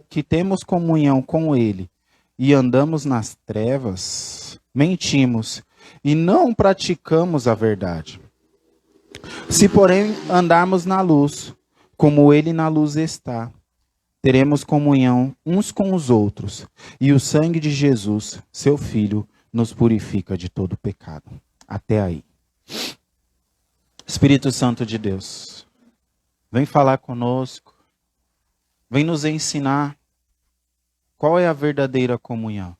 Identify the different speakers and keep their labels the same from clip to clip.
Speaker 1: que temos comunhão com Ele e andamos nas trevas, mentimos e não praticamos a verdade. Se, porém, andarmos na luz, como Ele na luz está, teremos comunhão uns com os outros, e o sangue de Jesus, seu Filho, nos purifica de todo pecado. Até aí. Espírito Santo de Deus, vem falar conosco, vem nos ensinar qual é a verdadeira comunhão.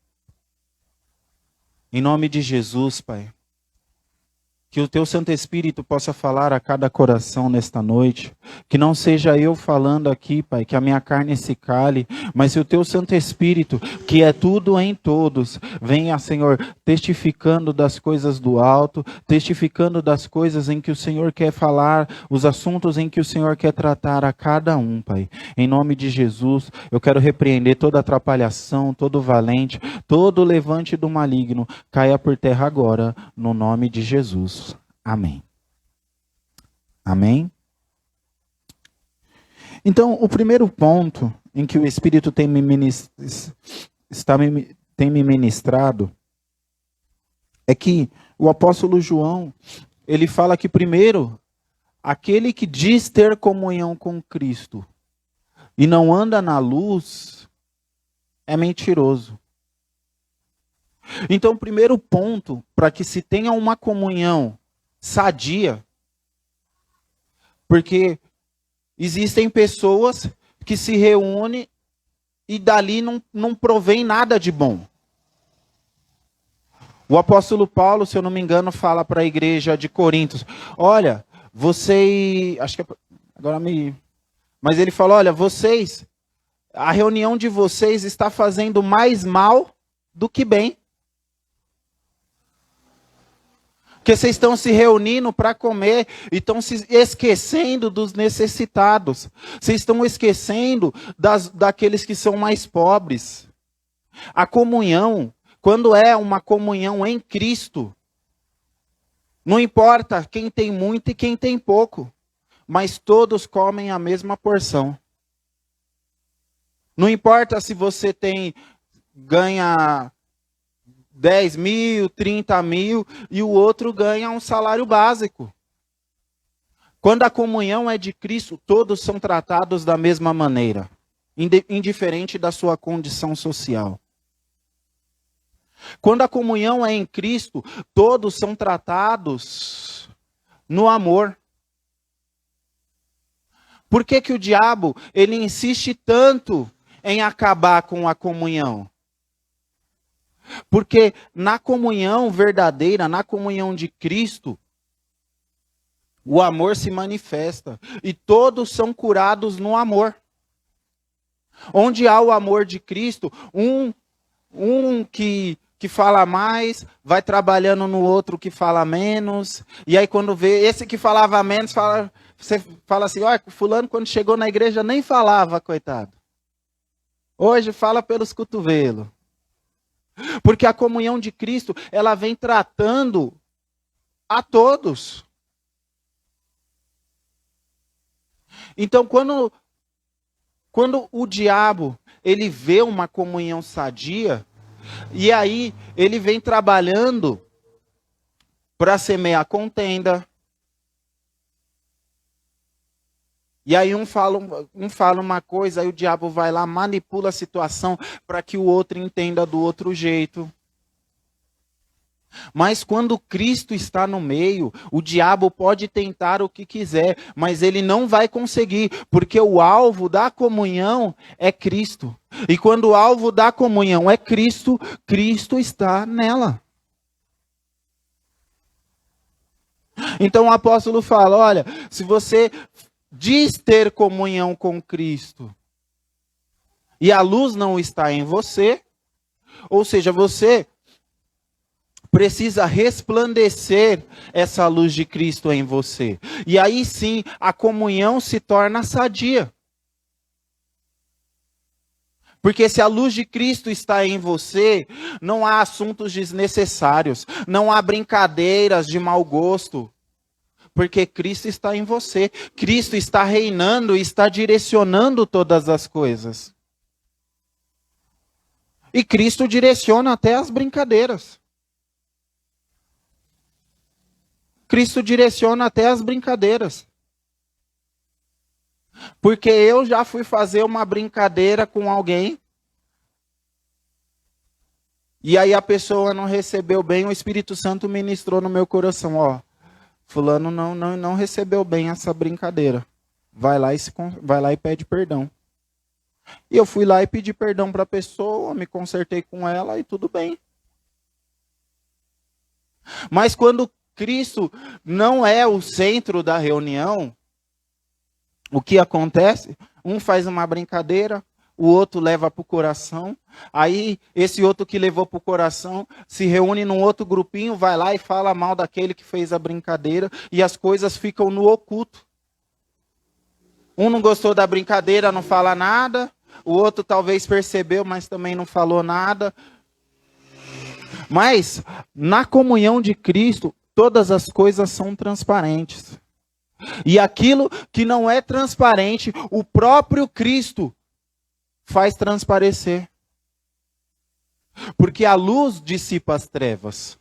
Speaker 1: Em nome de Jesus, Pai, que o Teu Santo Espírito possa falar a cada coração nesta noite. Que não seja eu falando aqui, Pai, que a minha carne se cale, mas se o Teu Santo Espírito, que é tudo em todos, venha, Senhor, testificando das coisas do alto, testificando das coisas em que o Senhor quer falar, os assuntos em que o Senhor quer tratar a cada um, Pai. Em nome de Jesus, eu quero repreender toda atrapalhação, todo valente, todo levante do maligno, caia por terra agora, no nome de Jesus. Amém. Amém? Então, o primeiro ponto em que o Espírito tem me ministrado é que o apóstolo João, ele fala que primeiro, aquele que diz ter comunhão com Cristo e não anda na luz, é mentiroso. Então, o primeiro ponto para que se tenha uma comunhão sadia, porque existem pessoas que se reúnem e dali não provém nada de bom. O apóstolo Paulo, se eu não me engano, fala para a igreja de Corinto, olha, vocês, acho que agora me... Mas ele fala, olha, vocês, a reunião de vocês está fazendo mais mal do que bem. Porque vocês estão se reunindo para comer e estão se esquecendo dos necessitados. Vocês estão esquecendo daqueles que são mais pobres. A comunhão, quando é uma comunhão em Cristo, não importa quem tem muito e quem tem pouco, mas todos comem a mesma porção. Não importa se você ganha 10 mil, 30 mil, e o outro ganha um salário básico. Quando a comunhão é de Cristo, todos são tratados da mesma maneira, indiferente da sua condição social. Quando a comunhão é em Cristo, todos são tratados no amor. Por que que o diabo, ele insiste tanto em acabar com a comunhão? Porque na comunhão verdadeira, na comunhão de Cristo, o amor se manifesta. E todos são curados no amor. Onde há o amor de Cristo, um que fala mais, vai trabalhando no outro que fala menos. E aí quando vê, esse que falava menos, você fala assim, olha, fulano quando chegou na igreja nem falava, coitado. Hoje fala pelos cotovelos. Porque a comunhão de Cristo, ela vem tratando a todos. Então, quando o diabo, ele vê uma comunhão sadia, e aí ele vem trabalhando para semear contenda. E aí um fala uma coisa, aí o diabo vai lá, manipula a situação para que o outro entenda do outro jeito. Mas quando Cristo está no meio, o diabo pode tentar o que quiser, mas ele não vai conseguir, porque o alvo da comunhão é Cristo. E quando o alvo da comunhão é Cristo, Cristo está nela. Então o apóstolo fala, olha, se você diz ter comunhão com Cristo e a luz não está em você, ou seja, você precisa resplandecer essa luz de Cristo em você. E aí sim, a comunhão se torna sadia. Porque se a luz de Cristo está em você, não há assuntos desnecessários, não há brincadeiras de mau gosto. Porque Cristo está em você. Cristo está reinando e está direcionando todas as coisas. E Cristo direciona até as brincadeiras. Cristo direciona até as brincadeiras. Porque eu já fui fazer uma brincadeira com alguém. E aí a pessoa não recebeu bem, o Espírito Santo ministrou no meu coração, ó. Fulano não recebeu bem essa brincadeira. Vai lá e pede perdão. E eu fui lá e pedi perdão para a pessoa, me consertei com ela e tudo bem. Mas quando Cristo não é o centro da reunião, o que acontece? Um faz uma brincadeira, o outro leva para o coração. Aí, esse outro que levou para o coração se reúne num outro grupinho, vai lá e fala mal daquele que fez a brincadeira, e as coisas ficam no oculto. Um não gostou da brincadeira, não fala nada. O outro talvez percebeu, mas também não falou nada. Mas, na comunhão de Cristo, todas as coisas são transparentes. E aquilo que não é transparente, o próprio Cristo faz transparecer. Porque a luz dissipa as trevas.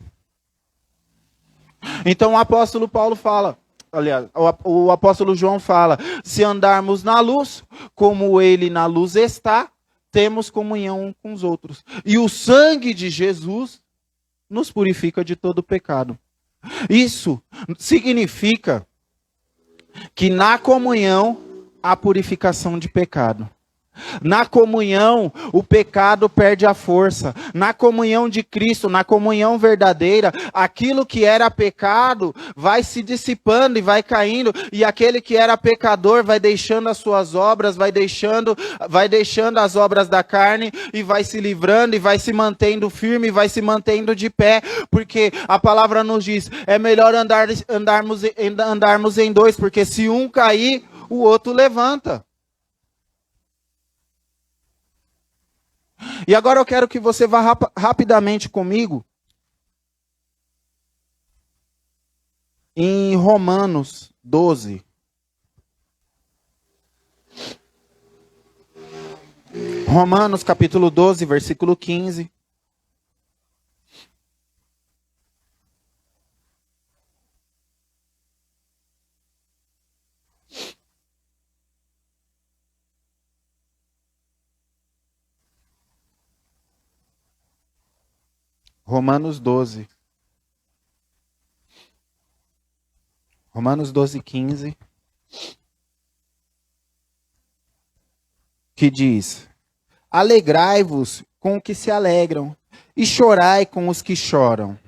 Speaker 1: Então o apóstolo Paulo fala, aliás, o apóstolo João fala, se andarmos na luz, como ele na luz está, temos comunhão com os outros. E o sangue de Jesus nos purifica de todo pecado. Isso significa que na comunhão há purificação de pecado. Na comunhão, o pecado perde a força. Na comunhão de Cristo, na comunhão verdadeira, aquilo que era pecado vai se dissipando e vai caindo, e aquele que era pecador vai deixando as suas obras, vai deixando as obras da carne e vai se livrando e vai se mantendo firme, vai se mantendo de pé, porque a palavra nos diz, é melhor andarmos em dois, porque se um cair, o outro levanta. E agora eu quero que você vá rapidamente comigo em Romanos 12. Romanos capítulo 12, versículo 15. Romanos 12. Romanos 12, 15. Que diz: alegrai-vos com os que se alegram, e chorai com os que choram.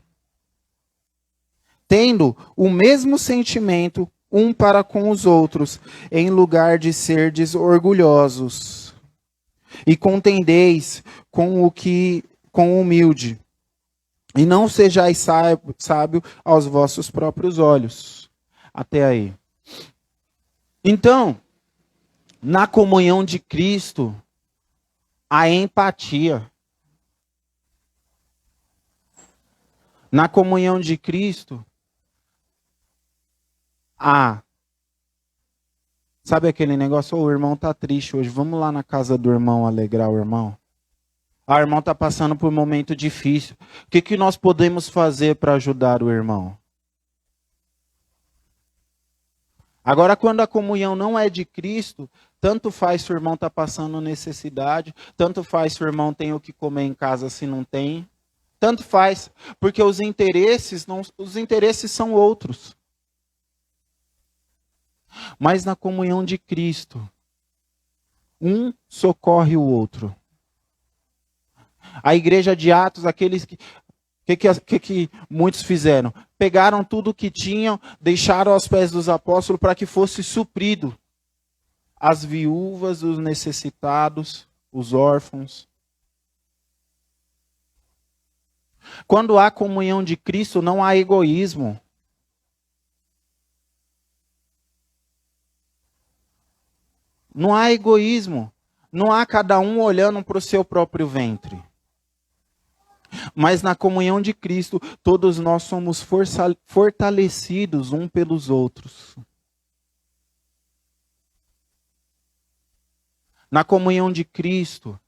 Speaker 1: Tendo o mesmo sentimento um para com os outros, em lugar de serdes orgulhosos. E contendeis com o humilde. E não sejais sábio aos vossos próprios olhos. Até aí. Então, na comunhão de Cristo, a empatia. Na comunhão de Cristo, sabe aquele negócio, o irmão tá triste hoje, vamos lá na casa do irmão alegrar o irmão? O irmão está passando por um momento difícil. O que nós podemos fazer para ajudar o irmão? Agora, quando a comunhão não é de Cristo, tanto faz se o irmão está passando necessidade, tanto faz se o irmão tem o que comer em casa se não tem. Tanto faz, porque os interesses são outros. Mas na comunhão de Cristo, um socorre o outro. A igreja de Atos, aqueles que muitos fizeram? Pegaram tudo o que tinham, deixaram aos pés dos apóstolos para que fosse suprido. As viúvas, os necessitados, os órfãos. Quando há comunhão de Cristo, não há egoísmo. Não há egoísmo. Não há cada um olhando para o seu próprio ventre. Mas na comunhão de Cristo, todos nós somos fortalecidos uns pelos outros. Na comunhão de Cristo,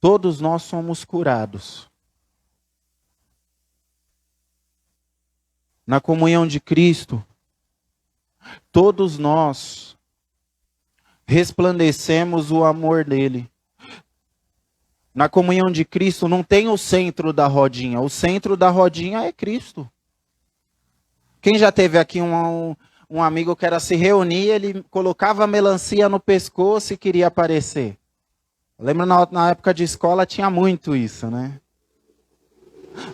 Speaker 1: todos nós somos curados. Na comunhão de Cristo, todos nós resplandecemos o amor dele. Na comunhão de Cristo não tem o centro da rodinha. O centro da rodinha é Cristo. Quem já teve aqui um amigo que era se reunir, ele colocava melancia no pescoço e queria aparecer. Lembra na época de escola tinha muito isso, né?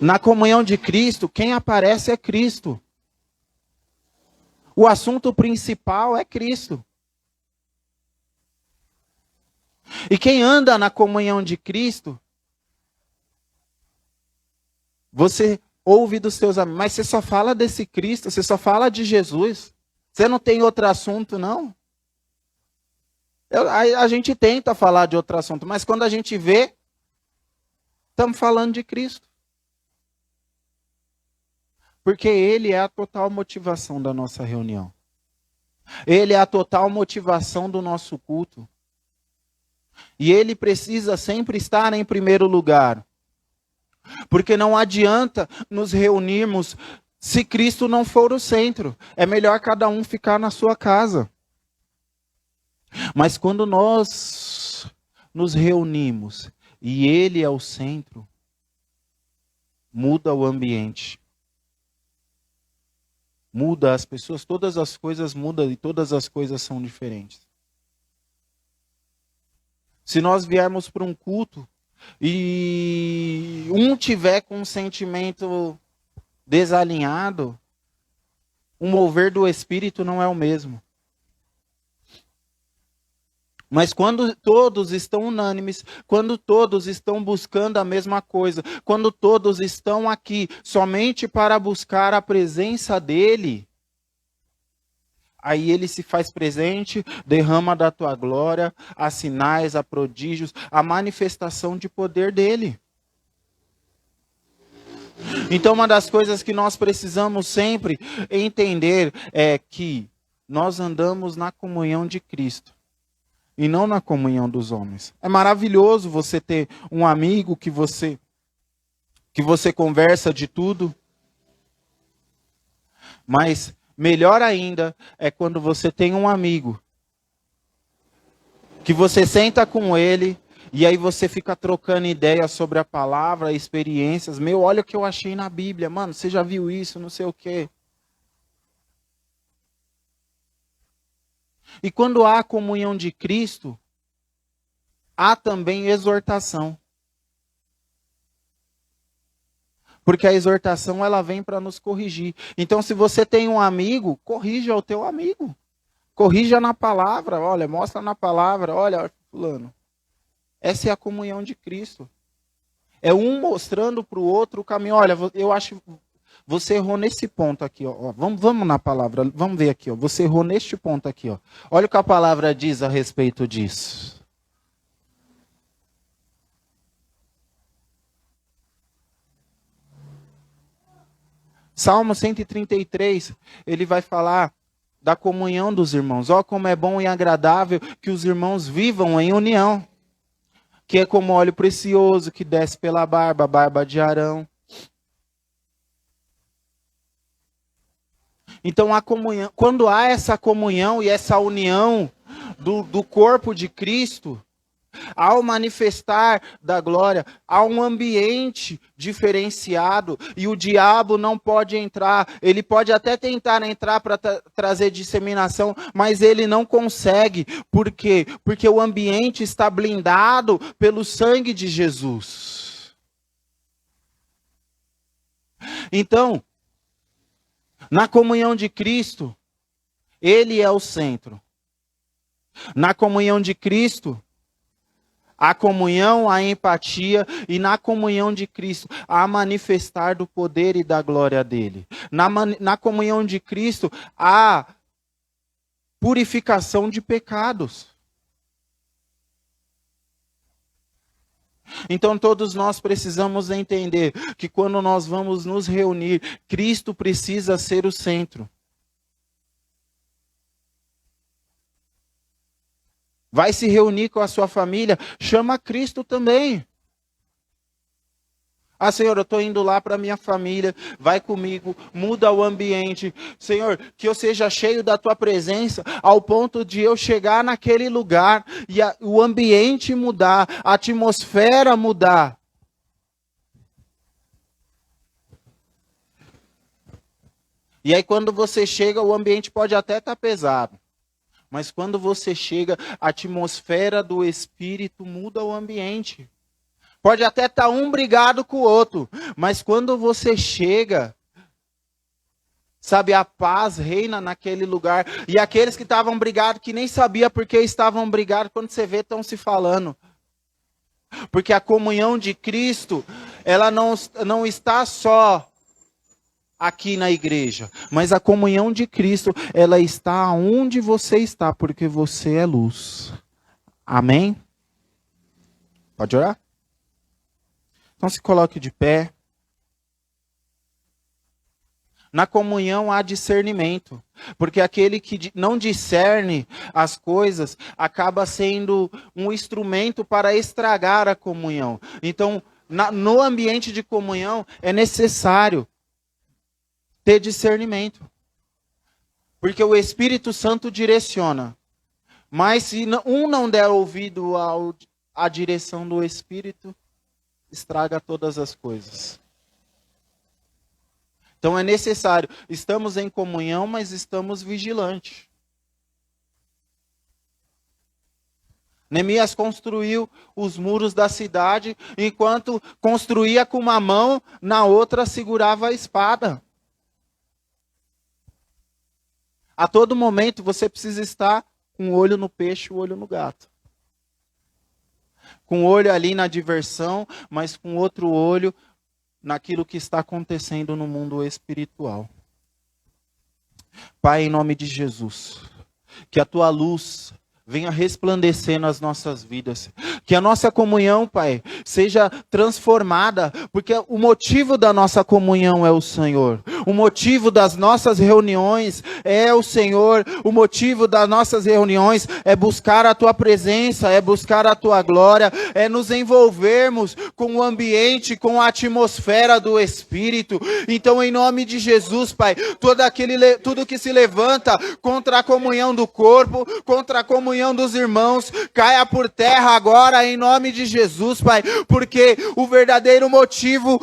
Speaker 1: Na comunhão de Cristo, quem aparece é Cristo. O assunto principal é Cristo. E quem anda na comunhão de Cristo, você ouve dos seus amigos, mas você só fala desse Cristo, você só fala de Jesus. Você não tem outro assunto, não? A gente tenta falar de outro assunto, mas quando a gente vê, estamos falando de Cristo. Porque Ele é a total motivação da nossa reunião. Ele é a total motivação do nosso culto. E Ele precisa sempre estar em primeiro lugar. Porque não adianta nos reunirmos se Cristo não for o centro. É melhor cada um ficar na sua casa. Mas quando nós nos reunimos e Ele é o centro, muda o ambiente. Muda as pessoas, todas as coisas mudam e todas as coisas são diferentes. Se nós viermos para um culto e um tiver com um sentimento desalinhado, o mover do Espírito não é o mesmo. Mas quando todos estão unânimes, quando todos estão buscando a mesma coisa, quando todos estão aqui somente para buscar a presença dEle, aí Ele se faz presente, derrama da tua glória, há sinais, há prodígios, a manifestação de poder dEle. Então uma das coisas que nós precisamos sempre entender é que nós andamos na comunhão de Cristo. E não na comunhão dos homens. É maravilhoso você ter um amigo que você conversa de tudo. Mas melhor ainda é quando você tem um amigo que você senta com ele e aí você fica trocando ideias sobre a palavra, experiências. Meu, olha o que eu achei na Bíblia. Mano, você já viu isso? Não sei o quê. E quando há a comunhão de Cristo, há também exortação. Porque a exortação, ela vem para nos corrigir. Então, se você tem um amigo, corrija o teu amigo. Corrija na palavra, olha, mostra na palavra, olha, fulano. Essa é a comunhão de Cristo. É um mostrando para o outro o caminho. Olha, eu acho... Você errou nesse ponto aqui, ó. Vamos na palavra, vamos ver aqui, ó. Você errou neste ponto aqui, ó. Olha o que a palavra diz a respeito disso. Salmo 133, ele vai falar da comunhão dos irmãos. Ó, como é bom e agradável que os irmãos vivam em união. Que é como óleo precioso que desce pela barba, a barba de Arão. Então, a comunhão, quando há essa comunhão e essa união do corpo de Cristo, ao manifestar da glória, há um ambiente diferenciado e o diabo não pode entrar. Ele pode até tentar entrar para trazer disseminação, mas ele não consegue. Por quê? Porque o ambiente está blindado pelo sangue de Jesus. Então, na comunhão de Cristo, Ele é o centro. Na comunhão de Cristo, a comunhão, a empatia, e na comunhão de Cristo, a manifestar do poder e da glória dele. Na comunhão de Cristo, a purificação de pecados. Então todos nós precisamos entender que quando nós vamos nos reunir, Cristo precisa ser o centro. Vai se reunir com a sua família, chama Cristo também. Ah, Senhor, eu estou indo lá para a minha família, vai comigo, muda o ambiente. Senhor, que eu seja cheio da Tua presença, ao ponto de eu chegar naquele lugar e o ambiente mudar, a atmosfera mudar. E aí quando você chega, o ambiente pode até estar pesado. Mas quando você chega, a atmosfera do Espírito muda o ambiente. Pode até estar um brigado com o outro, mas quando você chega, sabe, a paz reina naquele lugar. E aqueles que estavam brigados, que nem sabia por que estavam brigados, quando você vê, estão se falando. Porque a comunhão de Cristo, ela não está só aqui na igreja, mas a comunhão de Cristo, ela está onde você está, porque você é luz. Amém? Pode orar? Então se coloque de pé. Na comunhão há discernimento, porque aquele que não discerne as coisas acaba sendo um instrumento para estragar a comunhão. Então, no ambiente de comunhão é necessário ter discernimento, porque o Espírito Santo direciona. Mas se um não der ouvido à direção do Espírito, estraga todas as coisas. Então é necessário. Estamos em comunhão, mas estamos vigilantes. Neemias construiu os muros da cidade, enquanto construía com uma mão, na outra segurava a espada. A todo momento você precisa estar com o olho no peixe e o olho no gato. Com o olho ali na diversão, mas com outro olho naquilo que está acontecendo no mundo espiritual. Pai, em nome de Jesus, que a Tua luz venha resplandecer nas nossas vidas. Que a nossa comunhão, Pai, seja transformada, porque o motivo da nossa comunhão é o Senhor. O motivo das nossas reuniões é o Senhor. O motivo das nossas reuniões é buscar a Tua presença, é buscar a Tua glória, é nos envolvermos com o ambiente, com a atmosfera do Espírito. Então, em nome de Jesus, Pai, tudo que se levanta contra a comunhão do corpo, contra a comunhão dos irmãos, caia por terra agora em nome de Jesus, Pai, porque o verdadeiro motivo,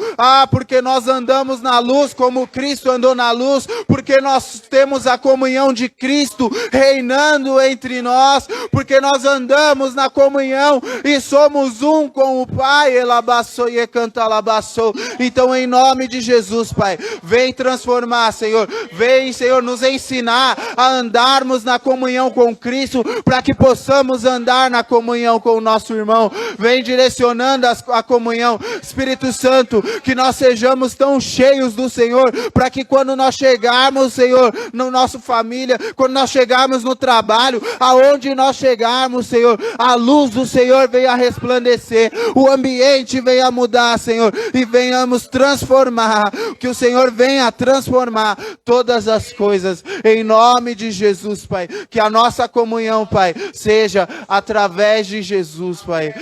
Speaker 1: porque nós andamos na luz como Cristo andou na luz, porque nós temos a comunhão de Cristo reinando entre nós, porque nós andamos na comunhão e somos um com o Pai. Elabaçou e cantalabaçou. Então, em nome de Jesus, Pai, vem transformar, Senhor, vem, Senhor, nos ensinar a andarmos na comunhão com Cristo, para que possamos andar na comunhão com o nosso irmão. Vem direcionando a comunhão. Espírito Santo, que nós sejamos tão cheios do Senhor, para que quando nós chegarmos, Senhor, na nossa família, quando nós chegarmos no trabalho, aonde nós chegarmos, Senhor, a luz do Senhor venha resplandecer, o ambiente venha mudar, Senhor, e venhamos transformar, que o Senhor venha transformar todas as coisas, em nome de Jesus, Pai, que a nossa comunhão, Pai, seja através de Jesus, Pai.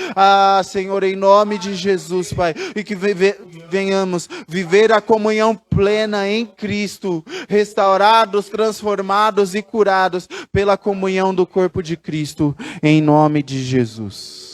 Speaker 1: Senhor, em nome de Jesus, Pai, e que venhamos viver a comunhão plena em Cristo, restaurados, transformados e curados pela comunhão do corpo de Cristo, em nome de Jesus.